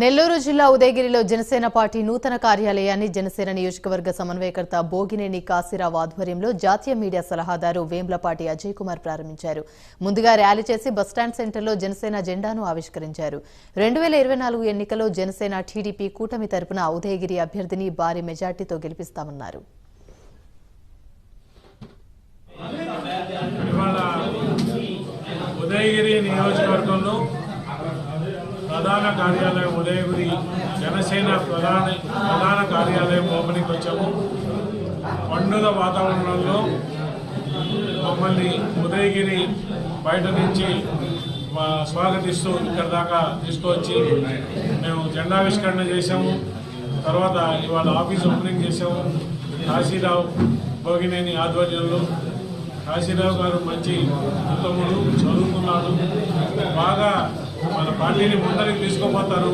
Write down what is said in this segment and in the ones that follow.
నెల్లూరు జిల్లా ఉదయగిరిలో జనసేన పార్టీ నూతన కార్యాలయాన్ని జనసేన నియోజకవర్గ సమన్వయకర్త బోగినేని కాశీరావు ఆధ్వర్యంలో జాతీయ మీడియా సలహాదారు వేంబ్లపాటి అజయ్ కుమార్ ప్రారంభించారు. ముందుగా ర్యాలీ చేసి బస్టాండ్ సెంటర్లో జనసేన జెండాను ఆవిష్కరించారు. 2024 ఎన్నికల్లో జనసేన టీడీపీ కూటమి తరపున ఉదయగిరి అభ్యర్థిని భారీ మెజార్టీతో గెలిపిస్తామన్నారు. ఉదయగిరి నియోజకవర్గంలో ప్రధాన కార్యాలయం ఉదయగిరి జనసేన ప్రధాన కార్యాలయం ఓపెనింగ్ వచ్చాము. పండుగ వాతావరణంలో మమ్మల్ని ఉదయగిరి బయట నుంచి స్వాగతిస్తూ ఇక్కడ దాకా తీసుకువచ్చి మేము జెండావిష్కరణ చేసాము. తర్వాత ఇవాళ ఆఫీస్ ఓపెనింగ్ చేసాము. కాశీరావు బోగినేని ఆధ్వర్యంలో. కాశీరావు గారు మంచి ఉత్తముడు, చదువుకున్నాడు, బాగా మన పార్టీని ముందరికి తీసుకుపోతారు.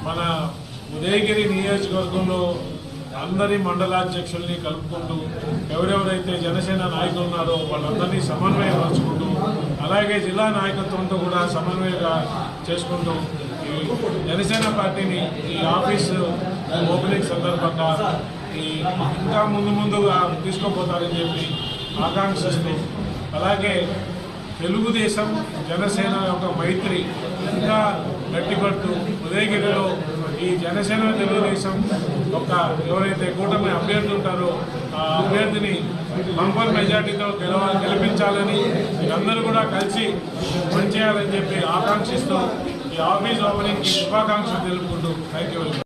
మన ఉదయగిరి నియోజకవర్గంలో అందరి మండలాధ్యక్షుల్ని కలుపుకుంటూ ఎవరెవరైతే జనసేన నాయకులు ఉన్నారో వాళ్ళందరినీ సమన్వయపరుచుకుంటూ, అలాగే జిల్లా నాయకత్వంతో కూడా సమన్వయంగా చేసుకుంటూ ఈ జనసేన పార్టీని ఈ ఆఫీసు ఓపెనింగ్ సందర్భంగా ఇంకా ముందుగా తీసుకుపోతారని చెప్పి ఆకాంక్షిస్తూ, అలాగే తెలుగుదేశం జనసేన యొక్క మైత్రి ఇంకా గట్టిపడుతూ ఉదయగిరిలో ఈ జనసేన తెలుగుదేశం ఒక ఎవరైతే కూటమి అభ్యర్థి ఉంటారో ఆ అభ్యర్థిని బంపర్ మెజార్టీతో గెలిపించాలని మీరందరూ కూడా కలిసి పనిచేయాలని చెప్పి ఆకాంక్షిస్తూ ఈ ఆఫీస్ ఓపెనింగ్కి శుభాకాంక్షలు తెలుపుకుంటూ థ్యాంక్ యూ.